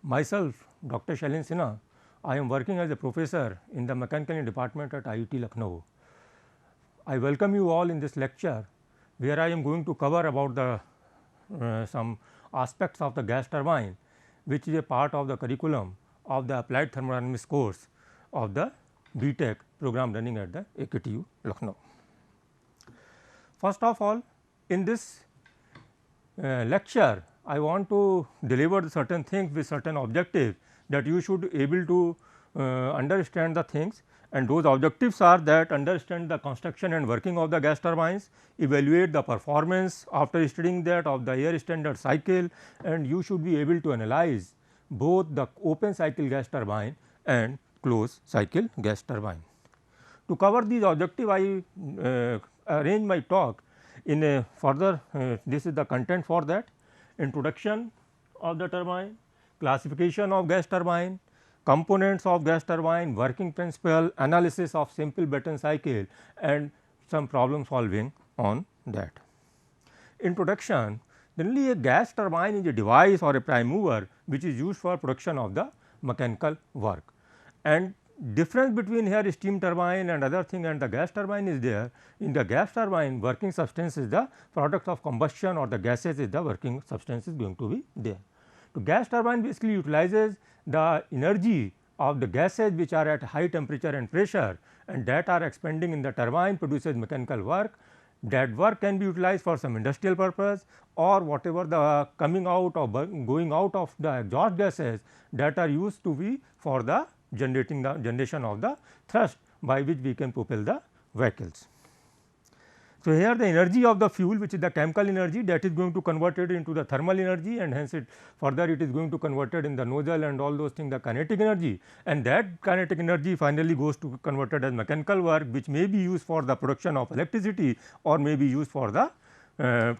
Myself, Dr. Shailin Sinha, I am working as a professor in the Mechanical Engineering Department at IIT Lucknow. I welcome you all in this lecture, where I am going to cover about the some aspects of the gas turbine, which is a part of the curriculum of the Applied Thermodynamics course of the BTech program running at the AKTU Lucknow. First of all, in this lecture, I want to deliver certain things with certain objectives that you should able to understand the things, and those objectives are that understand the construction and working of the gas turbines, evaluate the performance after studying that of the air standard cycle, and you should be able to analyze both the open cycle gas turbine and closed cycle gas turbine. To cover these objectives, I arrange my talk in a further this is the content for that: introduction of the turbine, classification of gas turbine, components of gas turbine, working principle, analysis of simple Brayton cycle, and some problem solving on that. Introduction: generally a gas turbine is a device or a prime mover which is used for production of the mechanical work, and difference between here steam turbine and other thing and the gas turbine is there. In the gas turbine, working substance is the product of combustion, or the gases is the working substance is going to be there. So, gas turbine basically utilizes the energy of the gases which are at high temperature and pressure, and that are expanding in the turbine, produces mechanical work. That work can be utilized for some industrial purpose, or whatever the coming out or going out of the exhaust gases that are used to be for the generation of the thrust by which we can propel the vehicles. So, here the energy of the fuel, which is the chemical energy, that is going to convert it into the thermal energy, and hence it further it is going to convert it in the nozzle and all those things, the kinetic energy, and that kinetic energy finally goes to converted as mechanical work, which may be used for the production of electricity or may be used for the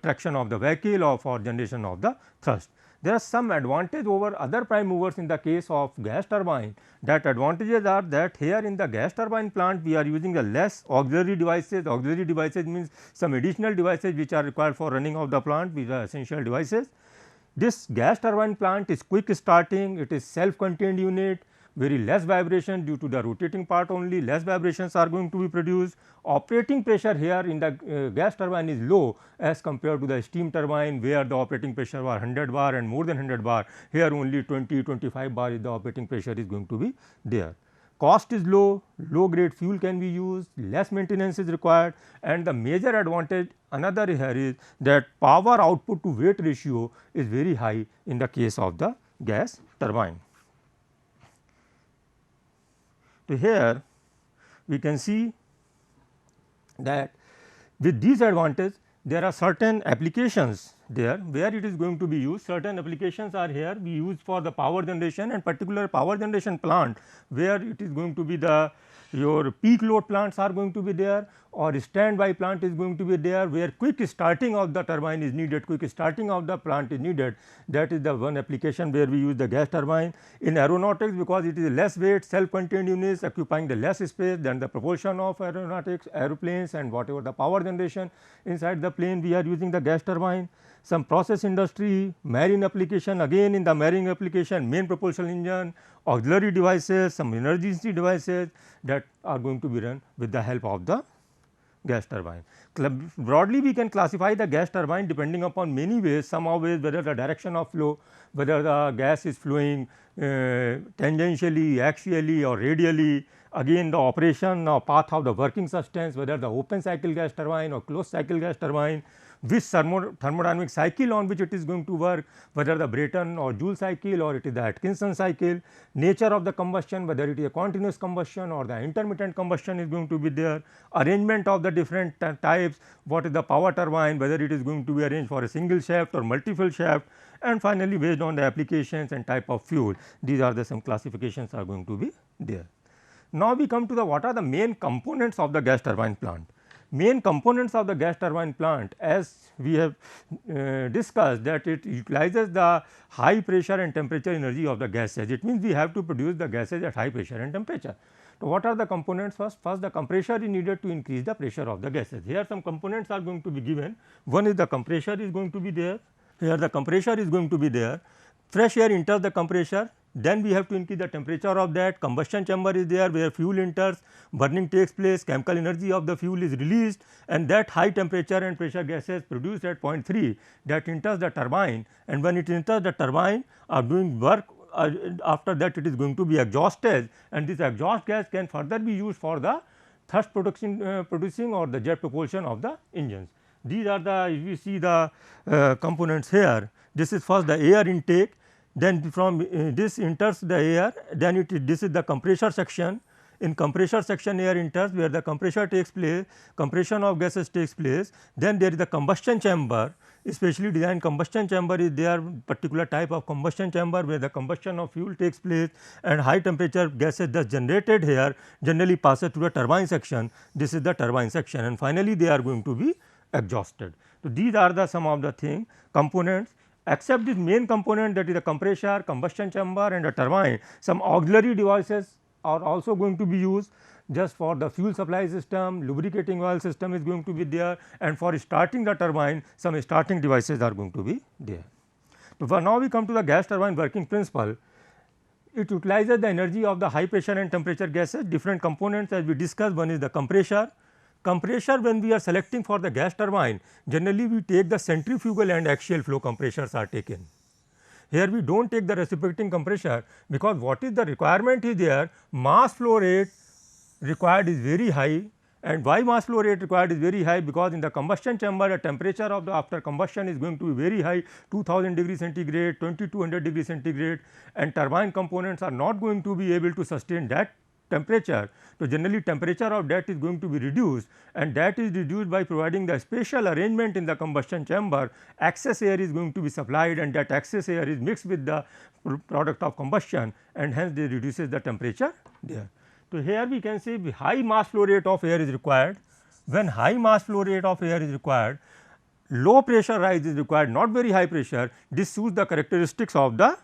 traction of the vehicle or for generation of the thrust. There are some advantage over other prime movers in the case of gas turbine. That advantages are that here in the gas turbine plant we are using the less auxiliary devices. Auxiliary devices means some additional devices which are required for running of the plant, which are essential devices. This gas turbine plant is quick starting, it is self contained unit, very less vibration due to the rotating part only, less vibrations are going to be produced. Operating pressure here in the gas turbine is low as compared to the steam turbine, where the operating pressure was 100 bar and more than 100 bar. Here only 20-25 bar is the operating pressure is going to be there. Cost is low, low grade fuel can be used, less maintenance is required, and the major advantage another here is that power output to weight ratio is very high in the case of the gas turbine. So, here we can see that with these advantages there are certain applications there where it is going to be used. Certain applications are here be used for the power generation, and particular power generation plant where it is going to be the your peak load plants are going to be there, or standby plant is going to be there, where quick starting of the turbine is needed, quick starting of the plant is needed. That is the one application where we use the gas turbine. In aeronautics, because it is less weight, self contained units occupying the less space than the propulsion of aeronautics, aeroplanes, and whatever the power generation inside the plane, we are using the gas turbine. Some process industry, marine application, again in the marine application, main propulsion engine, auxiliary devices, some emergency devices that are going to be run with the help of the gas turbine. Broadly we can classify the gas turbine depending upon many ways, some of ways whether the direction of flow, whether the gas is flowing tangentially, axially or radially, again the operation or path of the working substance, whether the open cycle gas turbine or closed cycle gas turbine, which thermodynamic cycle on which it is going to work, whether the Brayton or Joule cycle or it is the Atkinson cycle, nature of the combustion, whether it is a continuous combustion or the intermittent combustion is going to be there, arrangement of the different types, what is the power turbine, whether it is going to be arranged for a single shaft or multiple shaft, and finally based on the applications and type of fuel, these are the some classifications are going to be there. Now, we come to the what are the main components of the gas turbine plant. Main components of the gas turbine plant, as we have discussed, that it utilizes the high pressure and temperature energy of the gases. It means we have to produce the gases at high pressure and temperature. So, what are the components first? First, the compressor is needed to increase the pressure of the gases. Here some components are going to be given. One is the compressor is going to be there. Here the compressor is going to be there. fresh air enters the compressor, then we have to increase the temperature of that, combustion chamber is there where fuel enters, burning takes place, chemical energy of the fuel is released, and that high temperature and pressure gases produced at point 3 that enters the turbine, and when it enters the turbine are doing work, after that it is going to be exhausted, and this exhaust gas can further be used for the thrust producing or the jet propulsion of the engines. These are the, if you see the components here, this is first the air intake, then from this enters the air, then this is the compressor section. In compressor section air enters where the compressor takes place, compression of gases takes place, then there is the combustion chamber, especially designed combustion chamber is there, particular type of combustion chamber where the combustion of fuel takes place and high temperature gases thus generated here generally passes through the turbine section. This is the turbine section, and finally, they are going to be exhausted. So, these are the some of the thing components, except this main component, that is the compressor, combustion chamber and the turbine. Some auxiliary devices are also going to be used just for the fuel supply system, lubricating oil system is going to be there, and for starting the turbine some starting devices are going to be there. So, for now we come to the gas turbine working principle. It utilizes the energy of the high pressure and temperature gases, different components as we discussed. One is the compressor. Compressor, when we are selecting for the gas turbine, generally we take the centrifugal and axial flow compressors are taken. Here we do not take the reciprocating compressor, because what is the requirement is there, mass flow rate required is very high. And why mass flow rate required is very high? Because in the combustion chamber the temperature of the after combustion is going to be very high, 2000 degree centigrade, 2200 degree centigrade, and turbine components are not going to be able to sustain that temperature. So, generally temperature of that is going to be reduced, and that is reduced by providing the special arrangement in the combustion chamber. Excess air is going to be supplied, and that excess air is mixed with the product of combustion, and hence they reduces the temperature there. So, here we can say high mass flow rate of air is required. When high mass flow rate of air is required, low pressure rise is required, not very high pressure. This suits the characteristics of the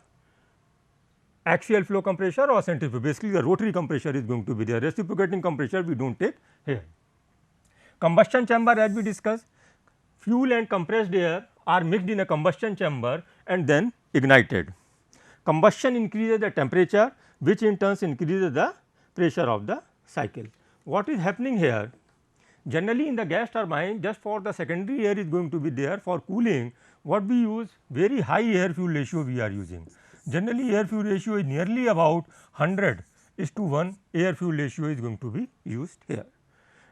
axial flow compressor or centrifugal. Basically, the rotary compressor is going to be there, reciprocating compressor we do not take here. Combustion chamber, as we discussed, fuel and compressed air are mixed in a combustion chamber and then ignited. Combustion increases the temperature, which in turn increases the pressure of the cycle. What is happening here? Generally in the gas turbine, just for the secondary air is going to be there for cooling, what we use, very high air fuel ratio we are using. Generally air fuel ratio is nearly about 100:1 air fuel ratio is going to be used here,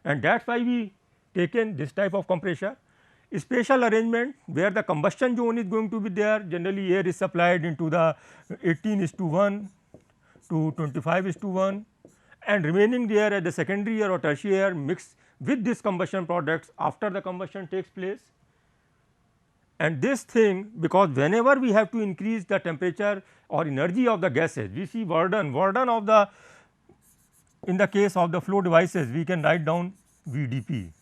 and that is why we taken this type of compressor. Special arrangement where the combustion zone is going to be there, generally air is supplied into the 18:1 to 25:1, and remaining there at the secondary air or tertiary air mixed with this combustion products after the combustion takes place. And this thing, because whenever we have to increase the temperature or energy of the gases, we see Worden of the, in the case of the flow devices we can write down VdP,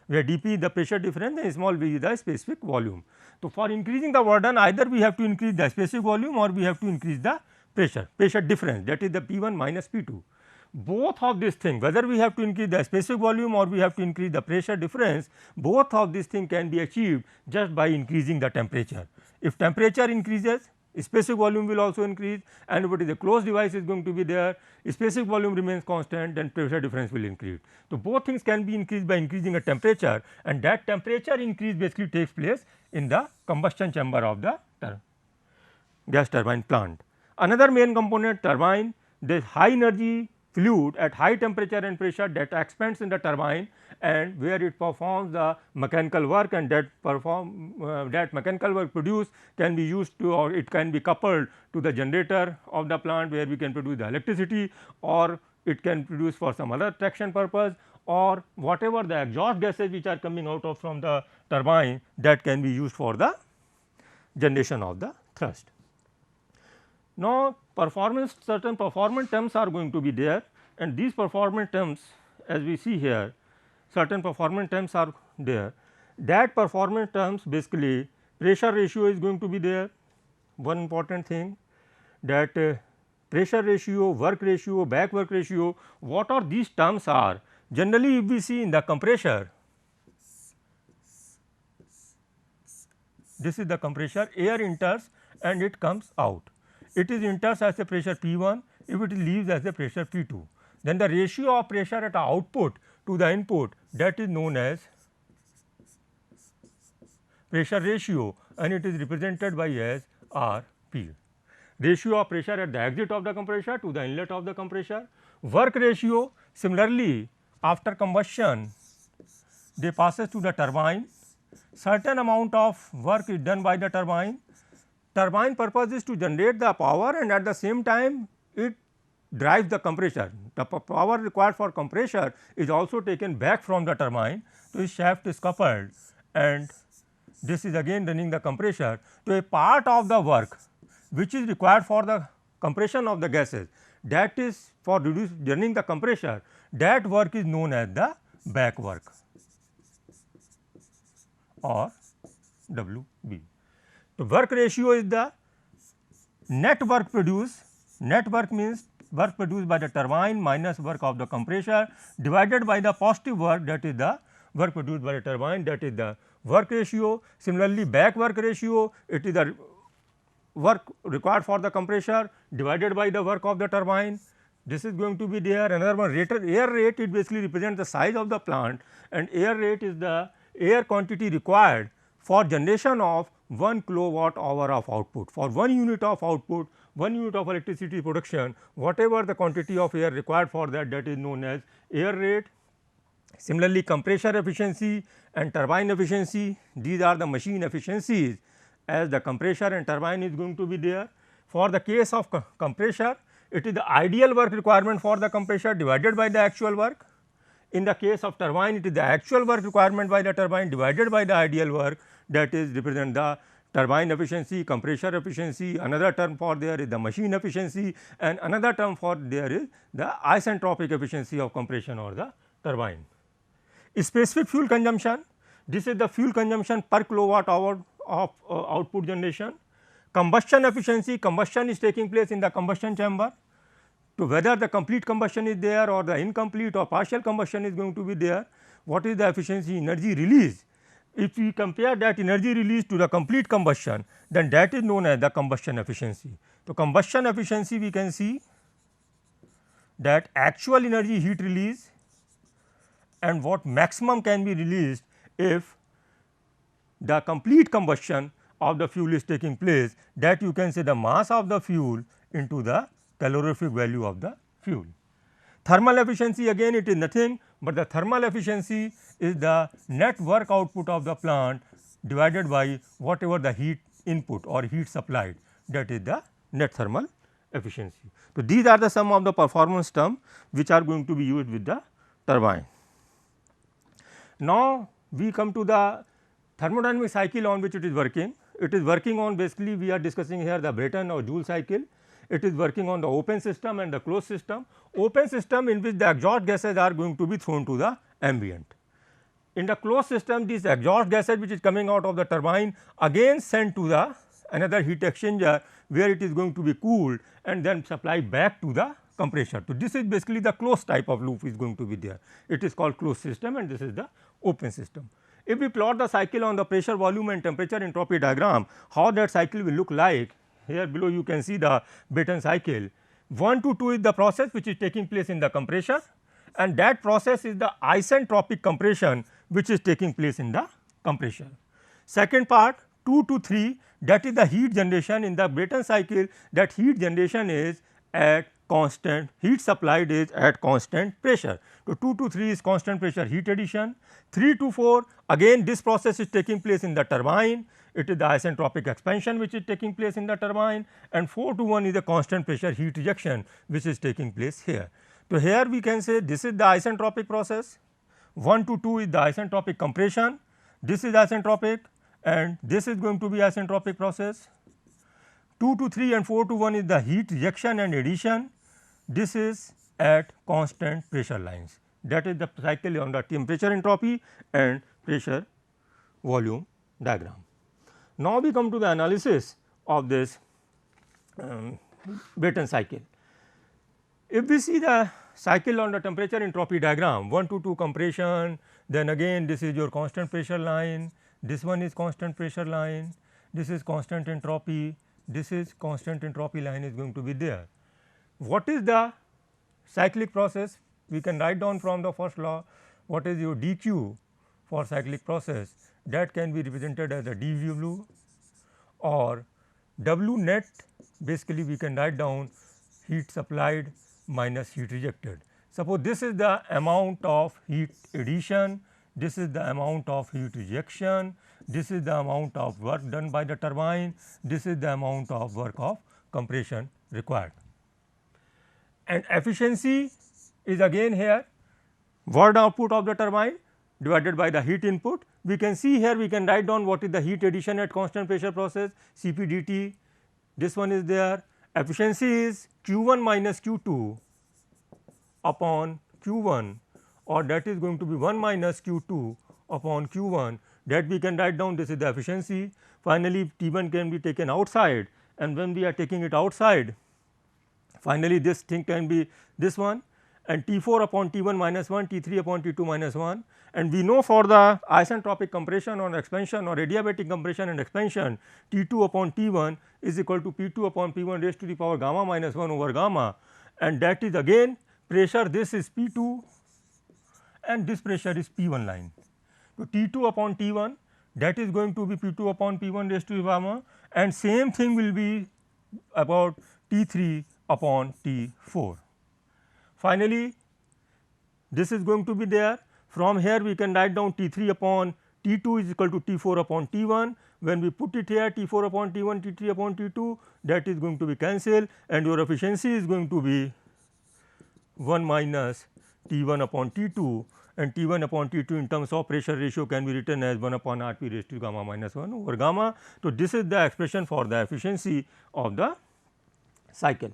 where dP is the pressure difference and small v is the specific volume. So, for increasing the Worden, either we have to increase the specific volume or we have to increase the pressure difference, that is the P1 minus P2. Both of these things, whether we have to increase the specific volume or we have to increase the pressure difference, both of these things can be achieved just by increasing the temperature. If temperature increases, specific volume will also increase, and if it is a closed device is going to be there, specific volume remains constant, then pressure difference will increase. So, both things can be increased by increasing a temperature, and that temperature increase basically takes place in the combustion chamber of the gas turbine plant. Another main component, turbine, there is high energy fluid at high temperature and pressure that expands in the turbine, and where it performs the mechanical work, and that mechanical work produced can be used to, or it can be coupled to the generator of the plant where we can produce the electricity, or it can produce for some other traction purpose, or whatever the exhaust gases which are coming out of from the turbine, that can be used for the generation of the thrust. Now, certain performance terms are going to be there, and these performance terms, as we see here, certain performance terms are there. That performance terms, basically pressure ratio is going to be there. One important thing, that pressure ratio, work ratio, back work ratio, what are these terms are? Generally, if we see in the compressor, this is the compressor, air enters and it comes out. It is enters as a pressure P1, if it leaves as a pressure P2. Then the ratio of pressure at output to the input, that is known as pressure ratio, and it is represented by as Rp. Ratio of pressure at the exit of the compressor to the inlet of the compressor. Work ratio, similarly after combustion they passes to the turbine. Certain amount of work is done by the turbine. Turbine purpose is to generate the power, and at the same time it drives the compressor. The power required for compressor is also taken back from the turbine. So, this shaft is coupled, and this is again running the compressor. To a part of the work which is required for the compression of the gases, that is for running the compressor, that work is known as the back work or WB. So, work ratio is the net work produced. Net work means work produced by the turbine minus work of the compressor divided by the positive work, that is the work produced by the turbine, that is the work ratio. Similarly, back work ratio, it is the work required for the compressor divided by the work of the turbine. This is going to be there. Another one, air rate, it basically represents the size of the plant, and air rate is the air quantity required for generation of 1 kilowatt hour of output. For 1 unit of output, 1 unit of electricity production, whatever the quantity of air required for that, that is known as air rate. Similarly, compressor efficiency and turbine efficiency, these are the machine efficiencies, as the compressor and turbine is going to be there. For the case of compressor, it is the ideal work requirement for the compressor divided by the actual work. In the case of turbine, it is the actual work requirement by the turbine divided by the ideal work, that is represent the turbine efficiency, compressor efficiency. Another term for there is the machine efficiency, and another term for there is the isentropic efficiency of compression or the turbine. Specific fuel consumption, this is the fuel consumption per kilowatt hour of output generation. Combustion efficiency, combustion is taking place in the combustion chamber. To whether the complete combustion is there or the incomplete or partial combustion is going to be there, what is the efficiency energy release? If we compare that energy release to the complete combustion, then that is known as the combustion efficiency. So, combustion efficiency we can see that actual energy heat release and what maximum can be released if the complete combustion of the fuel is taking place, that you can say the mass of the fuel into the calorific value of the fuel. Thermal efficiency, again it is nothing but the thermal efficiency is the net work output of the plant divided by whatever the heat input or heat supplied, that is the net thermal efficiency. So, these are the some of the performance terms which are going to be used with the turbine. Now, we come to the thermodynamic cycle on which it is working. It is working on, basically we are discussing here the Brayton or Joule cycle. It is working on the open system and the closed system. Open system in which the exhaust gases are going to be thrown to the ambient. In the closed system, these exhaust gases which is coming out of the turbine again sent to the another heat exchanger, where it is going to be cooled and then supplied back to the compressor. So, this is basically the closed type of loop is going to be there. It is called closed system, and this is the open system. If we plot the cycle on the pressure, volume and temperature entropy diagram, how that cycle will look like, here below you can see the Brayton cycle. 1 to 2 is the process which is taking place in the compressor, and that process is the isentropic compression which is taking place in the compressor. Second part 2 to 3, that is the heat generation in the Brayton cycle. That heat generation is at constant, heat supplied is at constant pressure. So, 2 to 3 is constant pressure heat addition. 3 to 4, again this process is taking place in the turbine, it is the isentropic expansion which is taking place in the turbine, and 4 to 1 is the constant pressure heat rejection which is taking place here. So, here we can say this is the isentropic process, 1 to 2 is the isentropic compression, this is isentropic, and this is going to be isentropic process. 2 to 3 and 4 to 1 is the heat rejection and addition, this is at constant pressure lines. That is the cycle on the temperature entropy and pressure volume diagram. Now, we come to the analysis of this Brayton cycle. If we see the cycle on the temperature entropy diagram, 1 to 2 compression, then again this is your constant pressure line, this one is constant pressure line, this is constant entropy, this is constant entropy line is going to be there. What is the cyclic process? We can write down from the first law what is your dq for cyclic process, that can be represented as a dW or W net. Basically we can write down heat supplied minus heat rejected. Suppose this is the amount of heat addition, this is the amount of heat rejection, this is the amount of work done by the turbine, this is the amount of work of compression required. And efficiency is again here work output of the turbine divided by the heat input. We can see here, we can write down what is the heat addition at constant pressure process Cp dt, this one is there. Efficiency is Q1 minus Q2 upon Q1, or that is going to be 1 minus Q2 upon Q1, that we can write down, this is the efficiency. Finally, T1 can be taken outside, and when we are taking it outside, finally this thing can be this one, and T4 upon T1 minus 1, T3 upon T2 minus 1, and we know for the isentropic compression or expansion or adiabatic compression and expansion, T2 upon T1 is equal to P2 upon P1 raised to the power gamma minus 1 over gamma, and that is again pressure, this is P2 and this pressure is P1 line. So, T2 upon T1, that is going to be P2 upon P1 raised to the gamma, and same thing will be about T3 upon T4. Finally, this is going to be there. From here we can write down T3 upon T2 is equal to T4 upon T1. When we put it here, T4 upon T1, T3 upon T2, that is going to be cancelled, and your efficiency is going to be 1 minus T1 upon T2, and T1 upon T2 in terms of pressure ratio can be written as 1 upon Rp raised to gamma minus 1 over gamma. So, this is the expression for the efficiency of the cycle,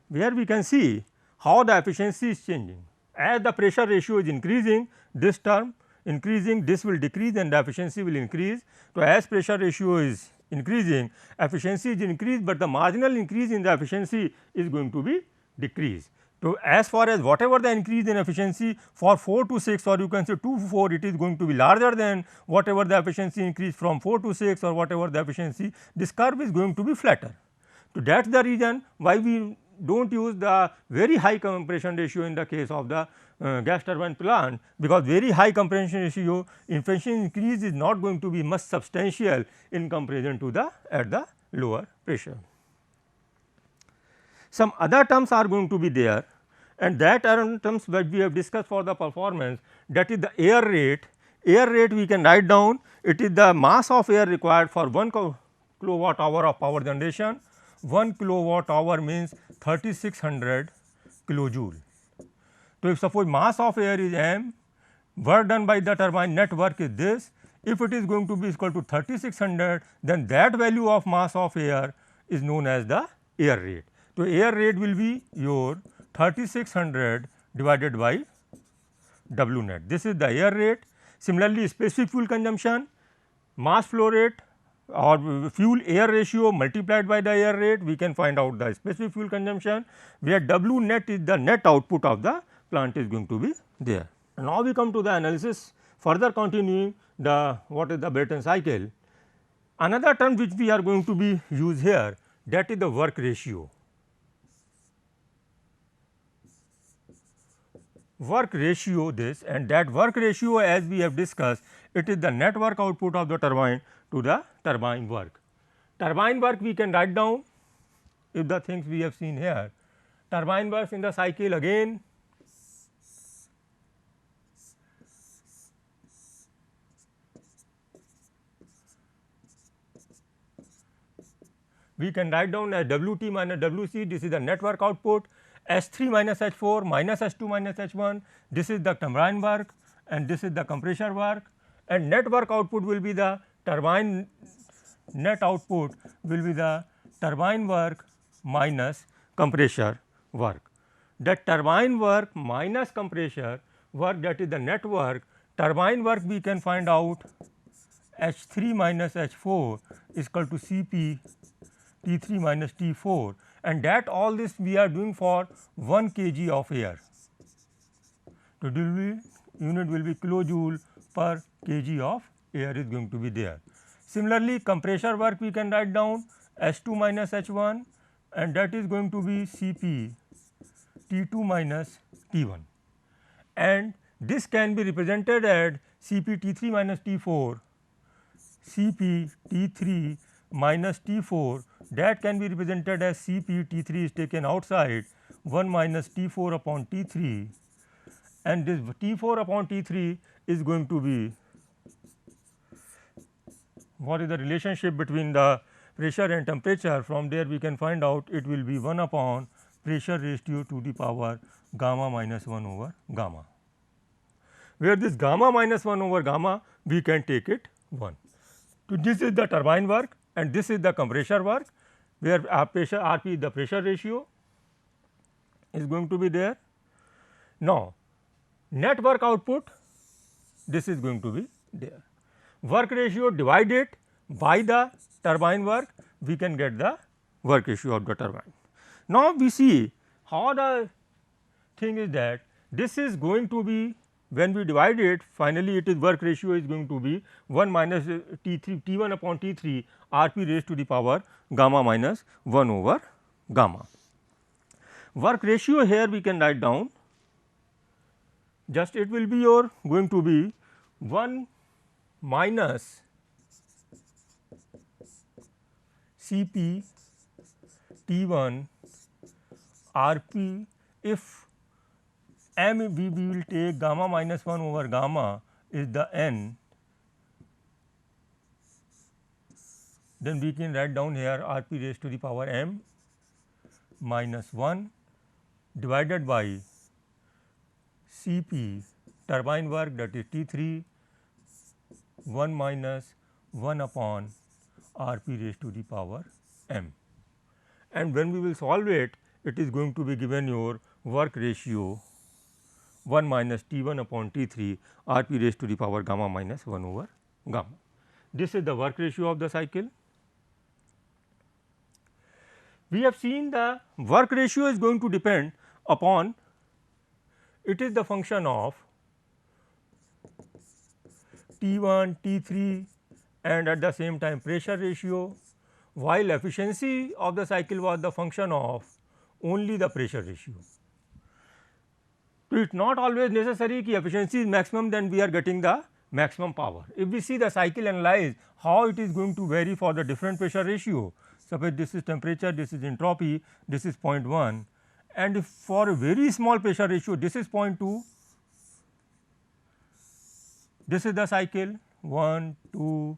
where we can see how the efficiency is changing. As the pressure ratio is increasing, this term increasing, this will decrease and the efficiency will increase. So, as pressure ratio is increasing, efficiency is increased, but the marginal increase in the efficiency is going to be decreased. So, as far as whatever the increase in efficiency for 4 to 6 or you can say 2 to 4, it is going to be larger than whatever the efficiency increase from 4 to 6 or whatever the efficiency, this curve is going to be flatter. So, that is the reason why we do not use the very high compression ratio in the case of the gas turbine plant, because very high compression ratio efficiency increase is not going to be much substantial in comparison to the at the lower pressure. Some other terms are going to be there, and that are terms that we have discussed for the performance, that is the air rate. Air rate we can write down, it is the mass of air required for 1 kilowatt hour of power generation. 1 kilowatt hour means 3600 kilojoule. So, if suppose mass of air is m, work done by the turbine net work is this. If it is going to be equal to 3600, then that value of mass of air is known as the air rate. So, air rate will be your 3600 divided by W net. This is the air rate. Similarly, specific fuel consumption, mass flow rate or fuel air ratio multiplied by the air rate, we can find out the specific fuel consumption, where W net is the net output of the plant is going to be there. Now, we come to the analysis, further continuing the what is the Brayton cycle. Another term which we are going to be use here, that is the work ratio. Work ratio this, and that work ratio, as we have discussed, it is the net work output of the turbine to the turbine work. Turbine work we can write down if the things we have seen here. Turbine works in the cycle again we can write down as Wt minus Wc, this is the net work output, H3 minus H4 minus H2 minus H1, this is the turbine work and this is the compressor work, and net work output will be the turbine net output will be the turbine work minus compressor work. That turbine work minus compressor work, that is the net work. Turbine work we can find out H3 minus H4 is equal to Cp T3 minus T4, and that all this we are doing for 1 kg of air. So, unit will be kilojoule per kg of air is going to be there. Similarly, compressor work we can write down H2 minus H1 and that is going to be Cp T2 minus T1 and this can be represented as Cp T3 minus T4, Cp T3 minus T4 that can be represented as Cp T3 is taken outside 1 minus T4 upon T3 and this T4 upon T3 is going to be what is the relationship between the pressure and temperature. From there we can find out it will be 1 upon pressure ratio to the power gamma minus 1 over gamma, where this gamma minus 1 over gamma we can take it 1. So, this is the turbine work and this is the compressor work, where pressure Rp the pressure ratio is going to be there. Now, net work output this is going to be there. Work ratio divided by the turbine work we can get the work ratio of the turbine. Now, we see how the thing is that this is going to be when we divide it finally it is work ratio is going to be 1 minus T3 T1 upon T3 Rp raised to the power gamma minus 1 over gamma. Work ratio here we can write down just it will be your going to be 1 minus Cp T1 Rp if m we will take gamma minus 1 over gamma is the n, then we can write down here Rp raised to the power m minus 1 divided by Cp turbine work that is T3 1 minus 1 upon Rp raised to the power m, and when we will solve it, it is going to be given your work ratio 1 minus T1 upon T3 Rp raised to the power gamma minus 1 over gamma. This is the work ratio of the cycle. We have seen the work ratio is going to depend upon it is the function of T1, T3 and at the same time pressure ratio, while efficiency of the cycle was the function of only the pressure ratio. So, it is not always necessary that efficiency is maximum, then we are getting the maximum power. If we see the cycle analyze how it is going to vary for the different pressure ratio, suppose this is temperature, this is entropy, this is 0.1 and if for a very small pressure ratio this is 0.2, this is the cycle 1, 2,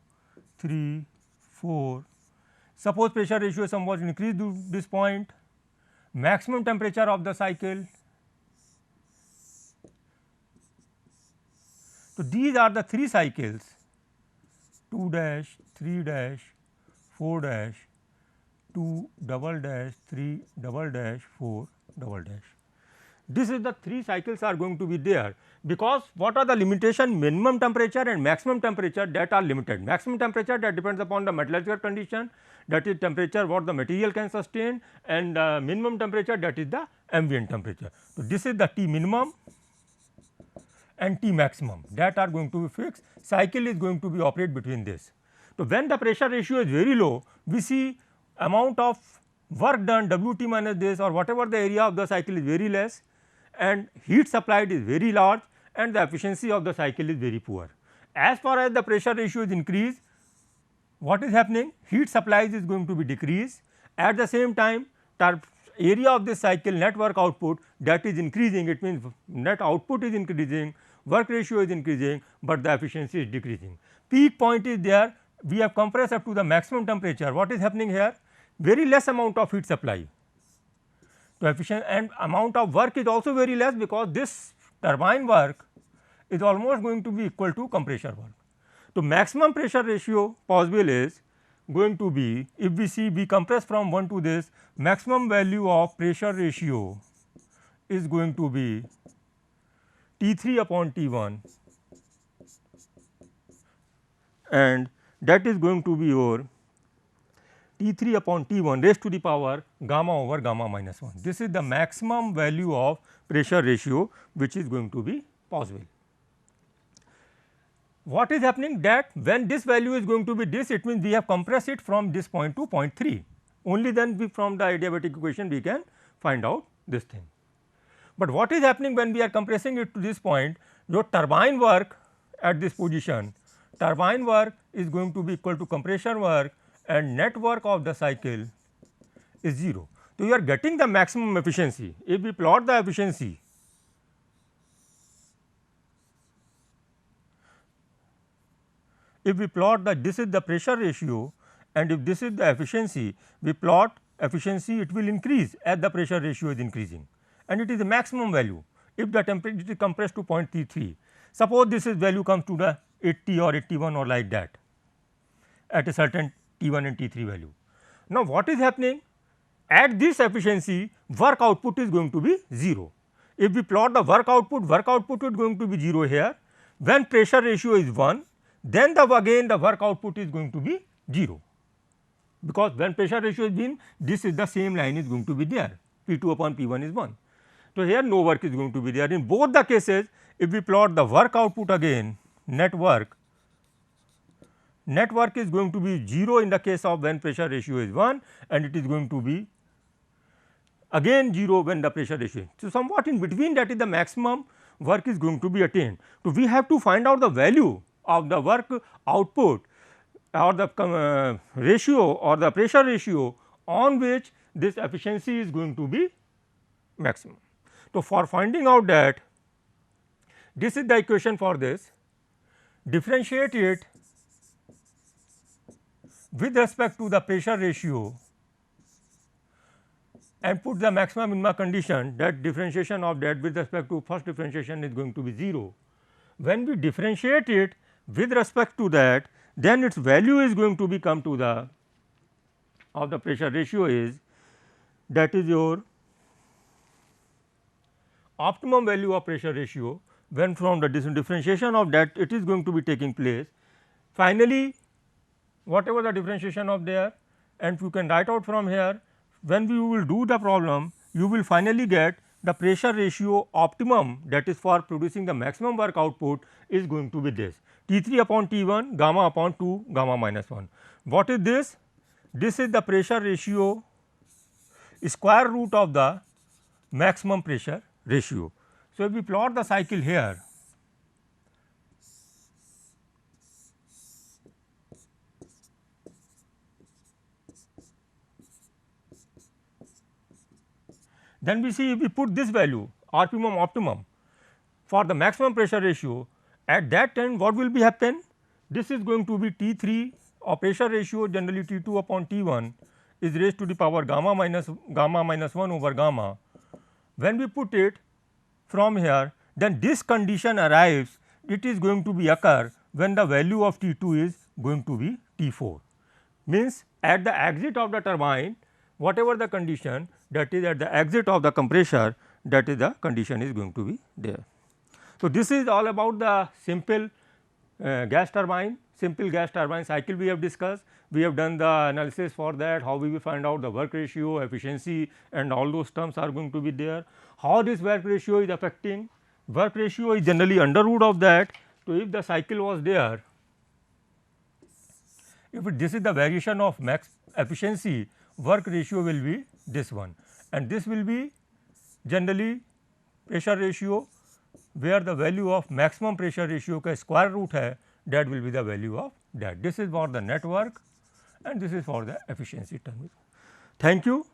3, 4. Suppose pressure ratio somewhat increased to this point, maximum temperature of the cycle. So, these are the 3 cycles 2 dash, 3 dash, 4 dash, 2 double dash, 3 double dash, 4 double dash. This is the 3 cycles are going to be there, because what are the limitation minimum temperature and maximum temperature that are limited. Maximum temperature that depends upon the metallurgical condition, that is temperature what the material can sustain, and minimum temperature that is the ambient temperature. So, this is the T minimum and T maximum that are going to be fixed, cycle is going to be operate between this. So, when the pressure ratio is very low, we see amount of work done Wt minus this or whatever the area of the cycle is very less and heat supplied is very large and the efficiency of the cycle is very poor. As far as the pressure ratio is increased, what is happening? Heat supplies is going to be decreased, at the same time area of this cycle net work output that is increasing, it means net output is increasing, work ratio is increasing, but the efficiency is decreasing. Peak point is there, we have compressed up to the maximum temperature. What is happening here? Very less amount of heat supply to efficient and amount of work is also very less, because this turbine work is almost going to be equal to compressor work. So, maximum pressure ratio possible is going to be, if we see we compress from 1 to this, maximum value of pressure ratio is going to be T3 upon T1 and that is going to be your T3 upon T1 raised to the power gamma over gamma minus 1. This is the maximum value of pressure ratio which is going to be possible. what is happening that when this value is going to be this, it means we have compressed it from this point to 0.3, only then we from the adiabatic equation we can find out this thing. But what is happening when we are compressing it to this point, your turbine work at this position, turbine work is going to be equal to compression work and net work of the cycle is 0. So, you are getting the maximum efficiency. If we plot the efficiency, if we plot that this is the pressure ratio and if this is the efficiency, we plot efficiency, it will increase as the pressure ratio is increasing and it is the maximum value if the temperature is compressed to 0.33. Suppose this is value comes to the 80 or 81 or like that at a certain T1 and T3 value. Now, what is happening? At this efficiency, work output is going to be 0. If we plot the work output is going to be 0 here. When pressure ratio is 1, then again the work output is going to be 0, because when pressure ratio is 1, this is the same line is going to be there, P 2 upon P 1 is 1. So, here no work is going to be there. In both the cases, if we plot the work output again, net work is going to be 0 in the case of when pressure ratio is 1 and it is going to be again 0 when the pressure ratio is. So, somewhat in between, that is the maximum work is going to be attained. So, we have to find out the value of the work output or the ratio or the pressure ratio on which this efficiency is going to be maximum. So, for finding out that, this is the equation for this, differentiate it with respect to the pressure ratio and put the maximum minima condition, that differentiation of that with respect to first differentiation is going to be 0. When we differentiate it with respect to that, then its value is going to be come to the of the pressure ratio is, that is your optimum value of pressure ratio. When from the differentiation of that, it is going to be taking place. Finally, whatever the differentiation of there, and you can write out from here, when we will do the problem, you will finally get the pressure ratio optimum, that is for producing the maximum work output, is going to be this T 3 upon T 1 gamma upon 2 gamma minus 1. What is this? This is the pressure ratio square root of the maximum pressure ratio. So, if we plot the cycle here, then we see if we put this value RPM optimum for the maximum pressure ratio, at that time what will be happen? This is going to be T 3 or pressure ratio generally T 2 upon T 1 is raised to the power gamma minus 1 over gamma. When we put it from here, then this condition arrives, it is going to be occur when the value of T 2 is going to be T 4, means at the exit of the turbine, whatever the condition, that is at the exit of the compressor, that is the condition is going to be there. So, this is all about the simple gas turbine, simple gas turbine cycle we have discussed. We have done the analysis for that, how we will find out the work ratio, efficiency, and all those terms are going to be there. How this work ratio is affecting? Work ratio is generally under root of that. So, if the cycle was there, if this is the variation of max efficiency, work ratio will be this one, and this will be generally pressure ratio, where the value of maximum pressure ratio का square root है, that will be the value of that. This is for the net work and this is for the efficiency term. Thank you.